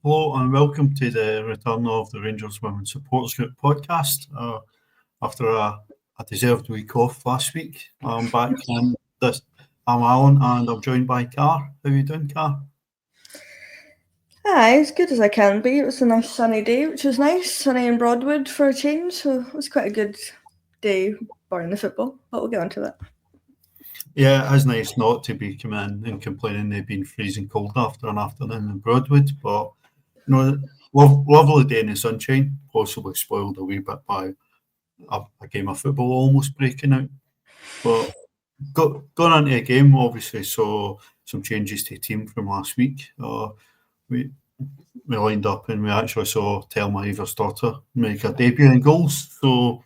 Hello and welcome to the return of the Rangers Women's Supporters Group podcast. After a deserved week off last week, I'm back and I'm Alan and I'm joined by Car. How are you doing, Car? Hi, as good as I can be. It was a nice sunny day, which was nice. Sunny in Broadwood for a change, so it was quite a good day barring the football, but we'll get on to that. Yeah, it is nice not to be coming in and complaining they've been freezing cold after an afternoon in Broadwood, but lovely day in the sunshine, possibly spoiled a wee bit by a game of football almost breaking out. But going into the game, obviously saw some changes to the team from last week. We lined up and we actually saw Thelma Iversdottir make a debut in goals. So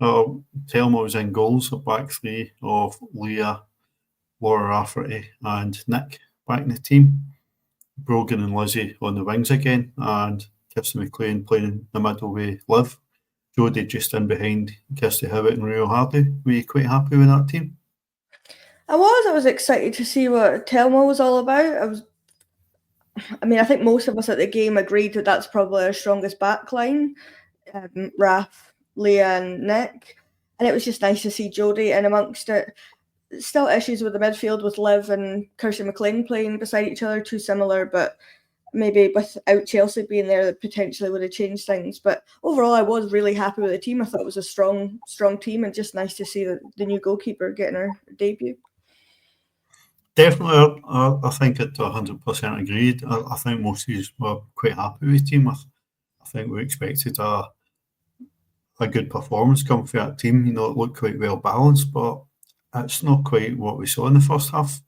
Thelma was in goals, a back three of Leah, Laura Rafferty and Nick back in the team. Brogan and Lizzie on the wings again, and Kirsten McLean playing in the middle with Liv. Jodie just in behind Kirsty Hewitt and Rio Hardy. Were you quite happy with that team? I was excited to see what Thelma was all about. I think most of us at the game agreed that that's probably our strongest backline, Raf, Leah and Nick. And it was just nice to see Jodie in amongst it. Still issues with the midfield with Liv and Kirsty McLean playing beside each other, too similar, but maybe without Chelsea being there, that potentially would have changed things. But overall, I was really happy with the team. I thought it was a strong team, and just nice to see the new goalkeeper getting her debut. Definitely, I think it's 100% agreed. I think most of us were quite happy with the team. I think we expected a good performance coming from that team. It looked quite well balanced, but it's not quite what we saw in the first half.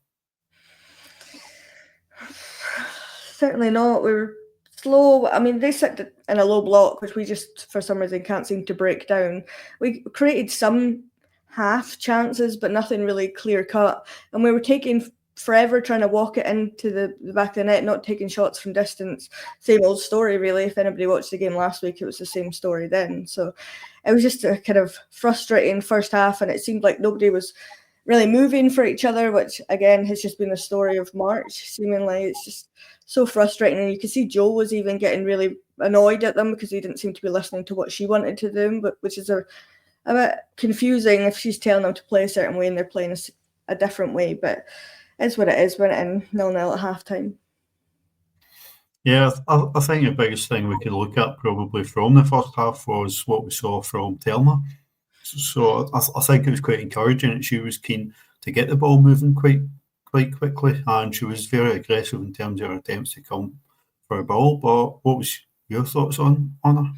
Certainly not. We were slow. They sit in a low block, which we just, for some reason, can't seem to break down. We created some half chances, but nothing really clear cut. And we were taking forever trying to walk it into the back of the net, not taking shots from distance. Same old story, really. If anybody watched the game last week, it was the same story then. So it was just a kind of frustrating first half, and it seemed like nobody was really moving for each other, which again has just been the story of March. Seemingly, it's just so frustrating, and you could see Joe was even getting really annoyed at them because he didn't seem to be listening to what she wanted to do, but which is a bit confusing if she's telling them to play a certain way and they're playing a different way. But it's what it is. Went in 0-0 at halftime. Yeah, I think the biggest thing we could look at probably from the first half was what we saw from Thelma. So I think it was quite encouraging that she was keen to get the ball moving quite quickly, and she was very aggressive in terms of her attempts to come for a ball. But what was your thoughts on her?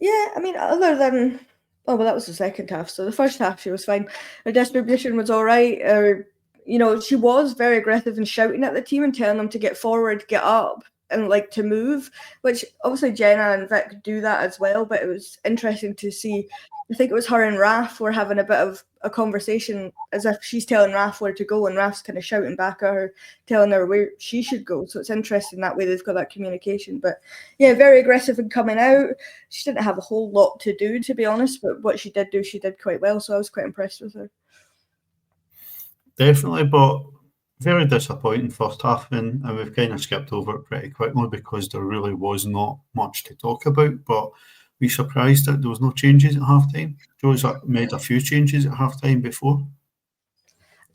Yeah, other than that was the second half. So the first half she was fine. Her distribution was all right. She was very aggressive and shouting at the team and telling them to get forward, get up, and to move, which obviously Jenna and Vic do that as well. But it was interesting to see. I think it was her and Raf were having a bit of a conversation as if she's telling Raf where to go and Raf's kind of shouting back at her, telling her where she should go. So it's interesting that way they've got that communication. But yeah, very aggressive in coming out. She didn't have a whole lot to do, to be honest, but what she did do, she did quite well. So I was quite impressed with her. Definitely, but very disappointing first half, and we've kind of skipped over it pretty quickly because there really was not much to talk about. But we surprised that there was no changes at halftime. Joe's made a few changes at halftime before.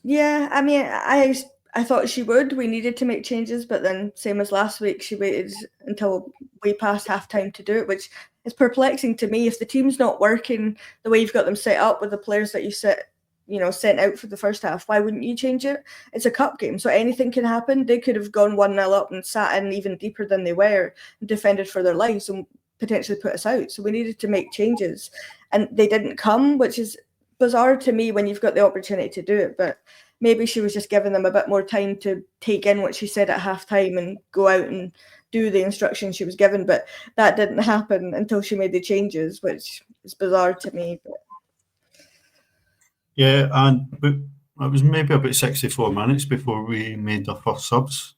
Yeah, I thought she would. We needed to make changes, but then same as last week, she waited until way past halftime to do it, which is perplexing to me. If the team's not working the way you've got them set up with the players that you sent out for the first half, why wouldn't you change it? It's a cup game, so anything can happen. They could have gone 1-0 up and sat in even deeper than they were and defended for their lives and potentially put us out. So we needed to make changes, and they didn't come, which is bizarre to me when you've got the opportunity to do it. But maybe she was just giving them a bit more time to take in what she said at halftime and go out and do the instructions she was given. But that didn't happen until she made the changes, which is bizarre to me. But yeah, and it was maybe about 64 minutes before we made our first subs.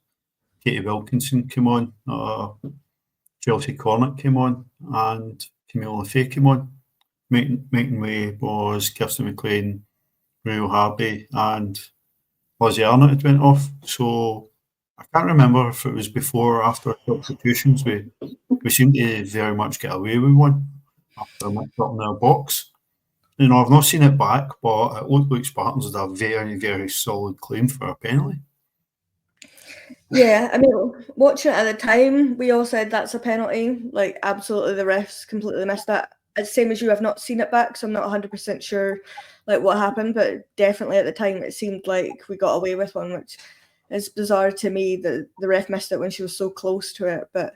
Katie Wilkinson came on, Chelsea Cornick came on, and Camilla Fay came on. Making way was Kirsten McLean, Rio Hardy, and Lizzie Arnott had went off. So I can't remember if it was before or after substitutions. We seemed to very much get away with one after a mix up in our box. I've not seen it back, but it looked like Spartans had a very, very solid claim for a penalty. Yeah, I mean, watching it at the time, we all said that's a penalty. Like, absolutely, the refs completely missed that. As same as you, I've not seen it back, so I'm not 100% sure like what happened, but definitely at the time it seemed like we got away with one, which is bizarre to me that the ref missed it when she was so close to it. But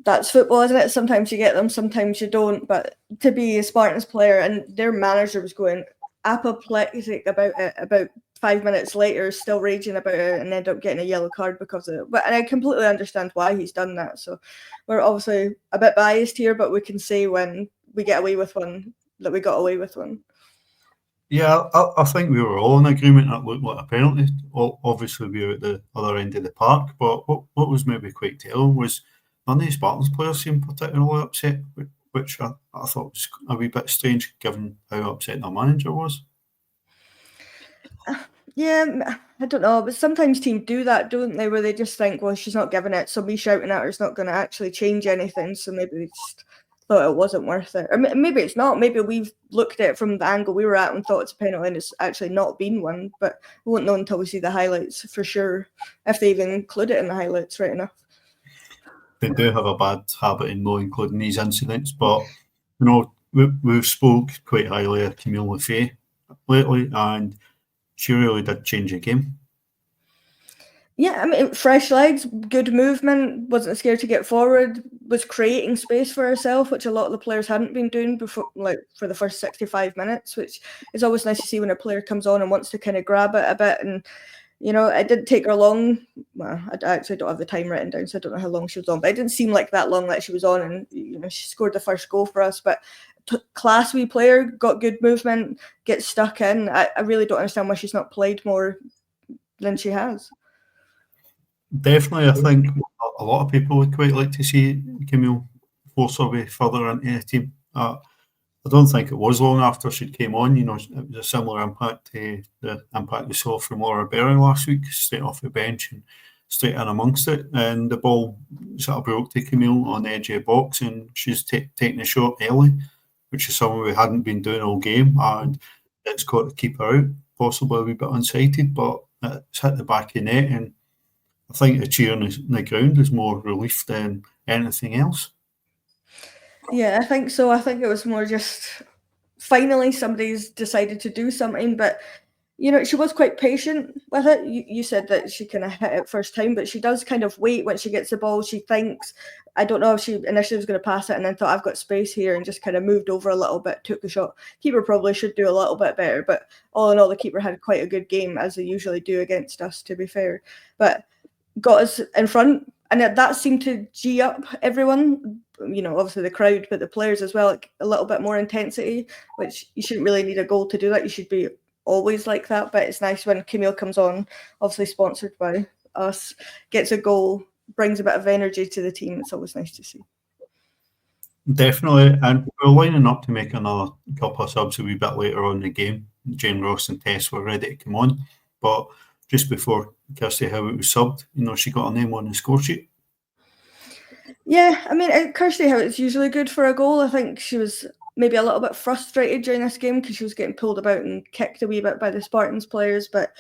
that's football, isn't it? Sometimes you get them, sometimes you don't. But to be a Spartans player and their manager was going apoplectic about it about 5 minutes later, still raging about it, and end up getting a yellow card because of it. But and I completely understand why he's done that. So we're obviously a bit biased here, but we can say when we get away with one that we got away with one. Yeah, I think we were all in agreement that looked like a penalty. Obviously, we were at the other end of the park, but what was maybe quite telling was none of the Spartans players seemed particularly upset, which I thought was a wee bit strange given how upset their manager was. Yeah, I don't know, but sometimes teams do that, don't they? Where they just think, well, she's not giving it, so me shouting at her is not going to actually change anything. So maybe they just thought it wasn't worth it, or maybe it's not. Maybe we've looked at it from the angle we were at and thought it's a penalty, and it's actually not been one. But we won't know until we see the highlights for sure, if they even include it in the highlights. Right enough. They do have a bad habit in not including these incidents, but we've spoke quite highly of Camille Lefay lately, and she really did change the game. Yeah, I mean, fresh legs, good movement, wasn't scared to get forward, was creating space for herself, which a lot of the players hadn't been doing before, like for the first 65 minutes, which is always nice to see when a player comes on and wants to kind of grab it a bit. And, it didn't take her long. Well, I actually don't have the time written down, so I don't know how long she was on, but it didn't seem like that long that she was on. And, she scored the first goal for us. But class wee player, got good movement, gets stuck in. I really don't understand why she's not played more than she has. Definitely, I think a lot of people would quite like to see Camille force her way further into the team. I don't think it was long after she came on. It was a similar impact to the impact we saw from Laura Berry last week, straight off the bench and straight in amongst it. And the ball sort of broke to Camille on the edge of the box, and she's taking a shot early, which is something we hadn't been doing all game. And it's got to keep her out, possibly a wee bit unsighted, but it's hit the back of the net. And I think the cheer on the ground is more relief than anything else. Yeah, I think so. I think it was more just finally somebody's decided to do something, but she was quite patient with it. You said that she kind of hit it first time, but she does kind of wait when she gets the ball. She thinks, I don't know if she initially was going to pass it and then thought, I've got space here, and just kind of moved over a little bit, took the shot. Keeper probably should do a little bit better, but all in all, the keeper had quite a good game, as they usually do against us, to be fair. But got us in front, and that seemed to G up everyone. Obviously the crowd, but the players as well, like a little bit more intensity, which you shouldn't really need a goal to do that. You should be always like that, but it's nice when Camille comes on, obviously sponsored by us, gets a goal, brings a bit of energy to the team. It's always nice to see. Definitely, and we're lining up to make another couple of subs a wee bit later on in the game. Jane Ross and Tess were ready to come on, but just before Kirsty Howard was subbed, she got her name on the score sheet. Yeah, I mean, Kirsty Howard's usually good for a goal. I think she was maybe a little bit frustrated during this game because she was getting pulled about and kicked a wee bit by the Spartans players, but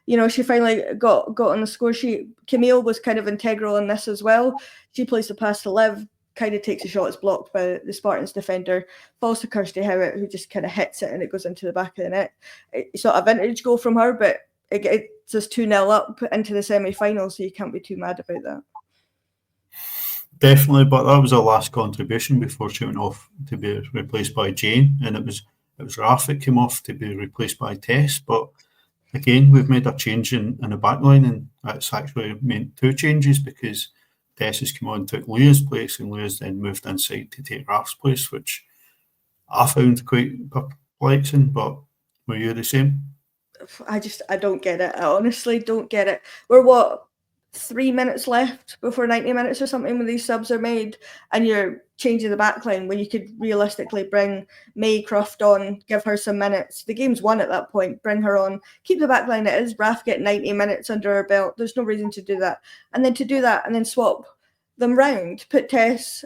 she finally got on the score sheet. Camille was kind of integral in this as well. She plays the pass to Liv, kind of takes a shot, it's blocked by the Spartans defender, falls to Kirsty Howard, who just kind of hits it and it goes into the back of the net. It's not a vintage goal from her, but it's just 2-0 up into the semi-final, so you can't be too mad about that. Definitely, but that was our last contribution before she went off to be replaced by Jane, and it was Raf that came off to be replaced by Tess. But again, we've made a change in the back line, and that's actually meant two changes because Tess has come on and took Leah's place, and Leah's then moved inside to take Raf's place, which I found quite perplexing. But were you the same? I don't get it. I honestly don't get it. We're what, 3 minutes left before 90 minutes or something when these subs are made, and you're changing the backline when you could realistically bring Maycroft on, give her some minutes. The game's won at that point, bring her on, keep the backline it is. Raf get 90 minutes under her belt. There's no reason to do that. And then to do that and then swap them round, put Tess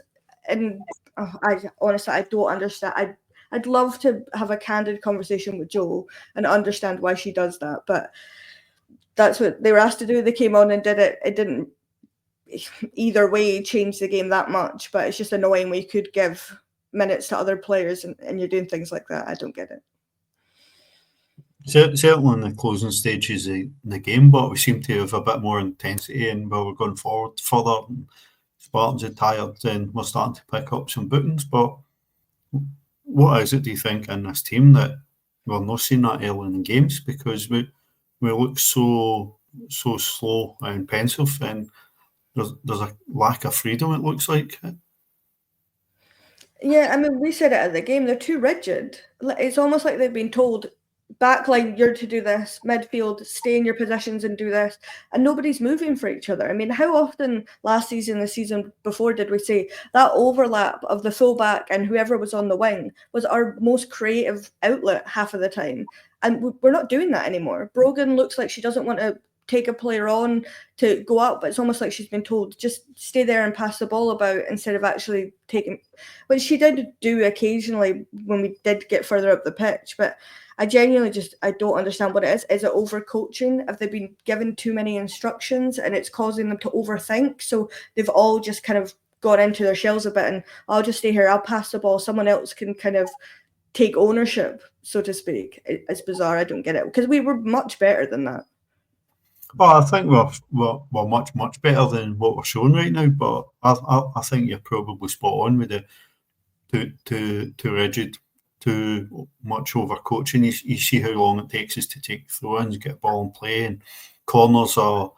in. I honestly, I don't understand. I'd love to have a candid conversation with Jo and understand why she does that, but that's what they were asked to do. They came on and did it. It didn't either way change the game that much, but it's just annoying when you could give minutes to other players and you're doing things like that. I don't get it. Certainly in the closing stages of the game, but we seem to have a bit more intensity, and while we're going forward further, and Spartans are tired, then we're starting to pick up some bookings. But what is it, do you think, in this team that we're not seeing that early in the games? Because we look so slow and pensive, and there's a lack of freedom, it looks like. Yeah, I mean, we said it at the game, they're too rigid. It's almost like they've been told, backline, you're to do this, midfield, stay in your positions and do this, and nobody's moving for each other. I mean, how often last season, the season before, did we say that overlap of the fullback and whoever was on the wing was our most creative outlet half of the time? And we're not doing that anymore. Brogan looks like she doesn't want to take a player on to go up, but it's almost like she's been told, just stay there and pass the ball about instead of actually taking, which she did do occasionally when we did get further up the pitch. But I genuinely I don't understand what it is. Is it overcoaching? Have they been given too many instructions and it's causing them to overthink? So they've all just kind of gone into their shells a bit and I'll just stay here, I'll pass the ball, someone else can kind of take ownership, so to speak. It's bizarre. I don't get it, because we were much better than that. Well, I think we're much better than what we're showing right now, but I think you're probably spot on with the too rigid, too much over coaching. You see how long it takes us to take throw-ins, get ball and play, and corners are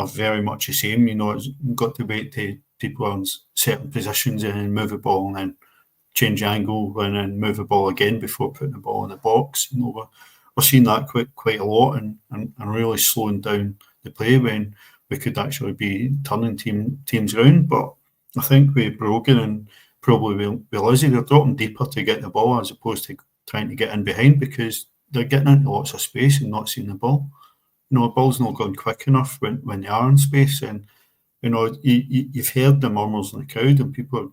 very much the same. You know, it's got to wait to people in certain positions and then move the ball and then change angle and then move the ball again before putting the ball in the box. You know, we're seeing that quite a lot and really slowing down the play when we could actually be turning teams around. But I think with Brogan and probably with Lizzie, they're dropping deeper to get the ball as opposed to trying to get in behind, because they're getting into lots of space and not seeing the ball. You know, the ball's not going quick enough when they are in space. And, you know, you've heard the murmurs in the crowd and people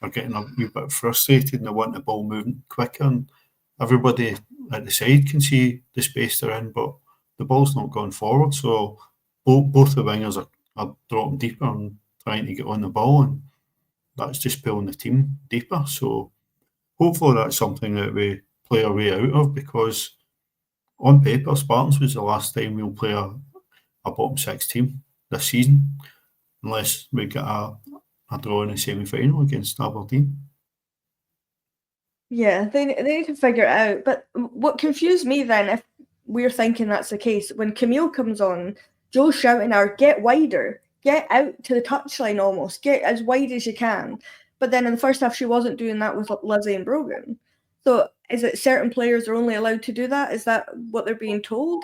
are getting a wee bit frustrated and they want the ball moving quicker. And everybody at the side can see the space they're in, but the ball's not going forward. So both the wingers are dropping deeper and trying to get on the ball, and that's just pulling the team deeper. So hopefully that's something that we play our way out of, because on paper, Spartans was the last time we'll play a bottom six team this season, unless we get a draw in the semi-final against Aberdeen. Yeah, they need to figure it out. But what confused me then, if we're thinking that's the case, when Camille comes on, Joe's shouting out, get wider, get out to the touchline almost, get as wide as you can. But then in the first half, she wasn't doing that with Lizzie and Brogan. So is it certain players are only allowed to do that? Is that what they're being told?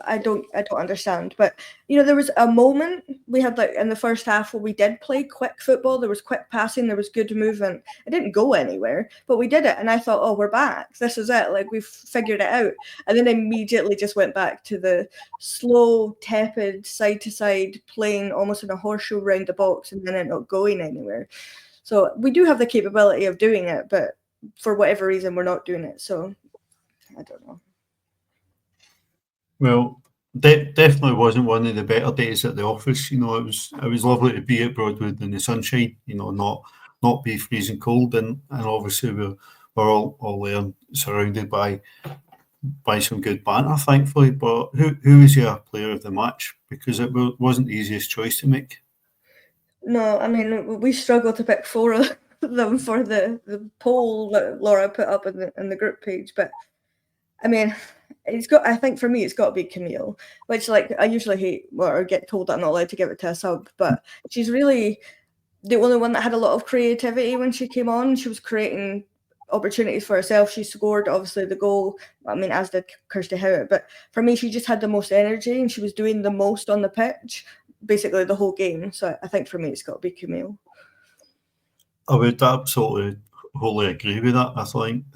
I don't understand. But, you know, there was a moment we had, like, in the first half where we did play quick football. There was quick passing. There was good movement. It didn't go anywhere, but we did it. And I thought, oh, we're back. This is it. Like, we've figured it out. And then immediately just went back to the slow, tepid, side-to-side playing almost in a horseshoe around the box and then it not going anywhere. So we do have the capability of doing it, but for whatever reason, we're not doing it. So I don't know. Well, definitely wasn't one of the better days at the office. You know, it was lovely to be at Broadwood in the sunshine. You know, not be freezing cold, and obviously we're all there surrounded by some good banter, thankfully. But who was your player of the match? Because it wasn't the easiest choice to make. No, I mean, we struggled to pick 4 of them for the poll that Laura put up in the group page. But I mean, I think for me, it's got to be Camille, which, like, I usually hate or get told that I'm not allowed to give it to a sub, but she's really the only one that had a lot of creativity when she came on. She was creating opportunities for herself. She scored, obviously, the goal. I mean, as did Kirsty Howitt. But for me, she just had the most energy and she was doing the most on the pitch. basically the whole game. So I think for me, it's got to be Camille. I would absolutely wholly agree with that. I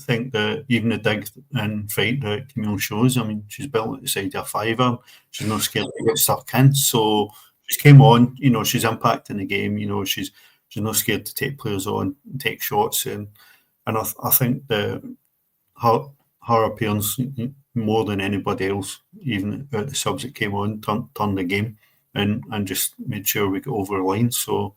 think that even the dig and fight that Camille shows, I mean, she's built at the side of a fiver. She's not scared to get stuck in. So she's came on, she's impacting the game. She's not scared to take players on, take shots, and I think that her appearance more than anybody else, even at the subs that came on, turned the game and just made sure we got over the line. So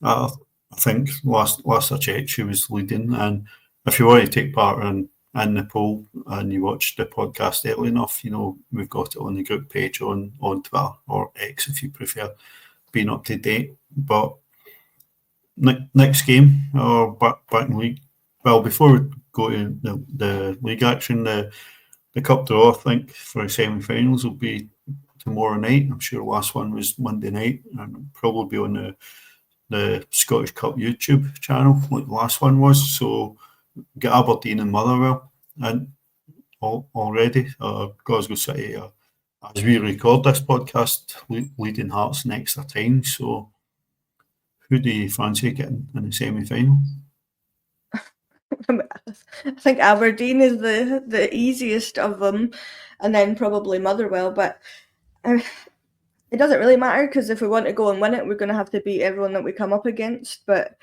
I think last I checked, she was leading. And if you want to take part in the poll and you watched the podcast early enough, we've got it on the group page on Twitter or X if you prefer, being up to date. But next game or back in league. Well, before we go to the league action, the cup draw, I think, for the semi-finals will be tomorrow night. I'm sure the last one was Monday night, and probably on the Scottish Cup YouTube channel, like the last one was. So get Aberdeen and Motherwell and already. Glasgow City, as we record this podcast, leading Hearts in extra time. So who do you fancy getting in the semi-final? I think Aberdeen is the easiest of them, and then probably Motherwell. But it doesn't really matter, because if we want to go and win it, we're going to have to beat everyone that we come up against. But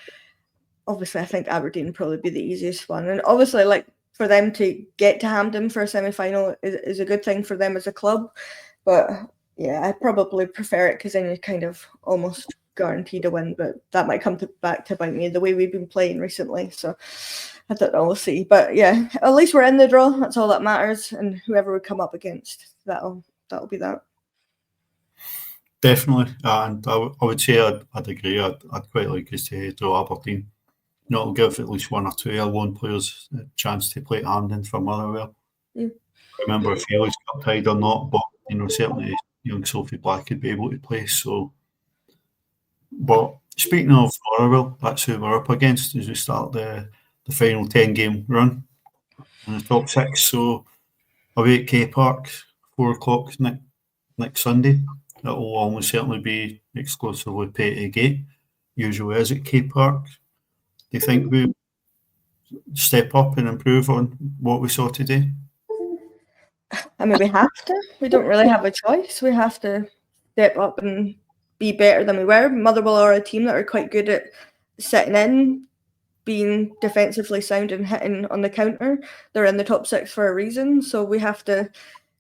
obviously, I think Aberdeen would probably be the easiest one. And obviously, like, for them to get to Hampden for a semi-final is a good thing for them as a club. But yeah, I probably prefer it, because then you're kind of almost guaranteed a win. But that might come back to bite me the way we've been playing recently. So I don't know, we'll see. But yeah, at least we're in the draw. That's all that matters. And whoever we come up against, that'll be that. Definitely, and I would say I'd agree. I'd quite like us to draw Aberdeen. It'll give at least one or two L1 players a chance to play at Hampden for Motherwell. Yeah. I remember if Felix got tied or not, but certainly young Sophie Black could be able to play. So, but speaking of Motherwell, that's who we're up against as we start the final 10-game run in the top six. So away at K Park, 4:00 next Sunday. It will almost certainly be exclusively pay to gate, usually is at K Park. Do you think we step up and improve on what we saw today? I mean, we have to. We don't really have a choice. We have to step up and be better than we were. Motherwell are a team that are quite good at sitting in, being defensively sound and hitting on the counter. They're in the top six for a reason, so we have to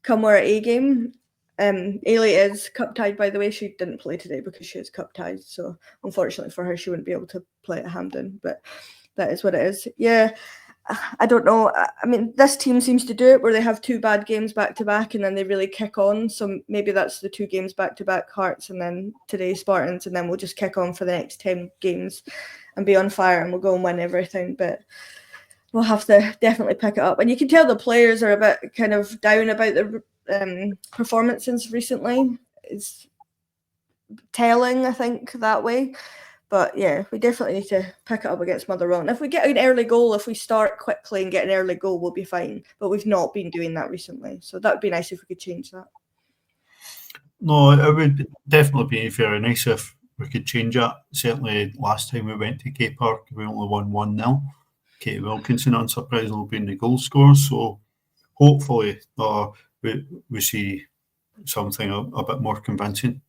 come our A game. Ailey is cup tied, by the way. She didn't play today because she is cup tied, so unfortunately for her, she wouldn't be able to play at Hampden, but that is what it is. Yeah, I don't know. I mean, this team seems to do it where they have two bad games back to back and then they really kick on. So maybe that's the 2 games back to back, Hearts and then today Spartans, and then we'll just kick on for the next 10 games and be on fire and we'll go and win everything. But we'll have to definitely pick it up. And you can tell the players are a bit kind of down about their performances recently. It's telling, I think, that way. But yeah, we definitely need to pick it up against Motherwell. And if we get an early goal, if we start quickly and get an early goal, we'll be fine. But we've not been doing that recently. So that would be nice if we could change that. No, it would definitely be very nice if we could change that. Certainly last time we went to K Park, we only won 1-0. Katie Wilkinson, unsurprisingly, being the goal scorer. So hopefully we see something a bit more convincing.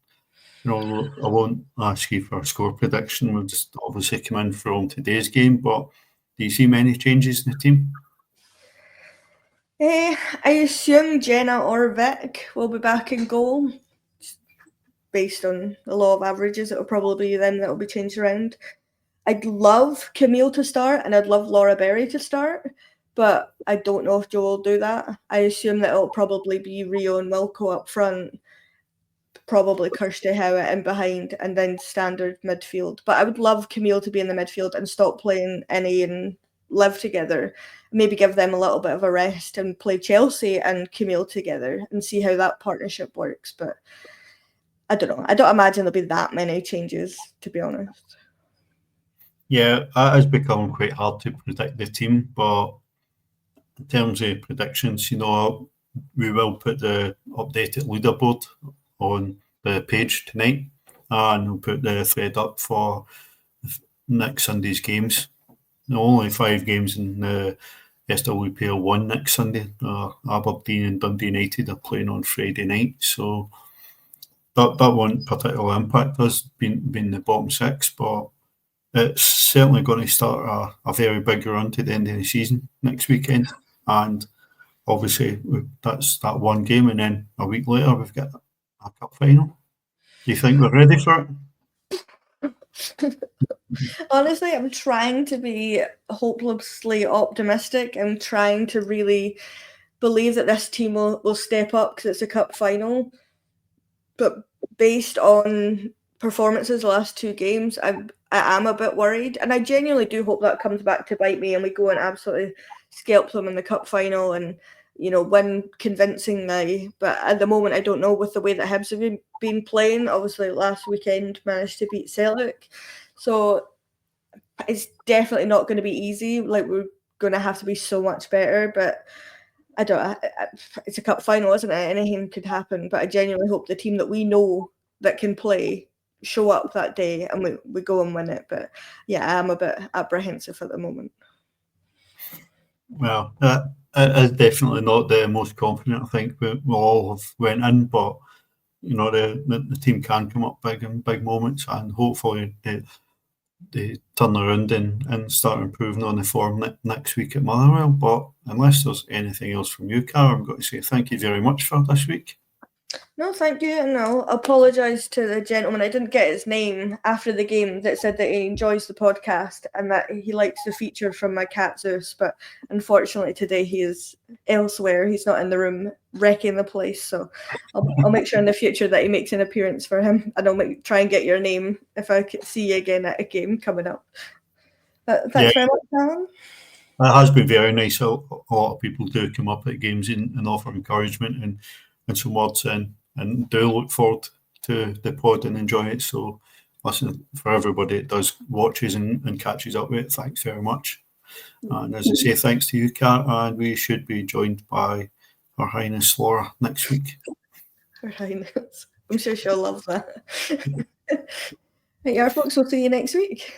I won't ask you for a score prediction. We'll just obviously come in from today's game, but do you see many changes in the team? I assume Jenna or Vic will be back in goal. Based on the law of averages, it will probably be them that will be changed around. I'd love Camille to start and I'd love Laura Berry to start, but I don't know if Jo will do that. I assume that it'll probably be Rio and Wilco up front, probably Kirsty Howitt in behind, and then standard midfield. But I would love Camille to be in the midfield and stop playing Innie and Liv together. Maybe give them a little bit of a rest and play Chelsea and Camille together and see how that partnership works. But I don't know. I don't imagine there'll be that many changes, to be honest. Yeah, it has become quite hard to predict the team, but in terms of predictions, we will put the updated leaderboard on the page tonight, and we'll put the thread up for next Sunday's games. Only 5 games in the SWPL 1 next Sunday. Aberdeen and Dundee United are playing on Friday night, so that won't particularly impact us being the bottom 6, but it's certainly going to start a very big run to the end of the season next weekend. And obviously that's that one game, and then a week later we've got a cup final. Do you think we're ready for it? Honestly, I'm trying to be hopelessly optimistic. I'm trying to really believe that this team will step up because it's a cup final. But based on performances the last 2 games, I am a bit worried. And I genuinely do hope that comes back to bite me and we go and absolutely scalp them in the cup final and, win convincingly. But at the moment, I don't know, with the way that Hibs have been playing. Obviously, last weekend managed to beat Celtic. So it's definitely not going to be easy. Like, we're going to have to be so much better. But I don't. It's a cup final, isn't it? Anything could happen. But I genuinely hope the team that we know that can play show up that day and we go and win it. But yeah, I'm a bit apprehensive at the moment. Well, it is definitely not the most confident I think we all have went in, but the team can come up big in big moments, and hopefully they turn around and start improving on the form next week at Motherwell. But unless there's anything else from you, Cara, I'm going to say thank you very much for this week. No, thank you, and I'll apologise to the gentleman. I didn't get his name after the game that said that he enjoys the podcast and that he likes the feature from my cat Zeus, but unfortunately today he is elsewhere. He's not in the room wrecking the place, so I'll make sure in the future that he makes an appearance for him, and I'll try and get your name if I see you again at a game coming up. Thanks very much, Alan. It has been very nice. A lot of people do come up at games and offer encouragement and some words in, and do look forward to the pod and enjoy it. So listen, for everybody that does watches and catches up with it, thanks very much. And as I say, thanks to you, Kat, and we should be joined by Her Highness Laura next week. Her Highness. I'm sure she'll love that. Right, our folks, we'll see you next week.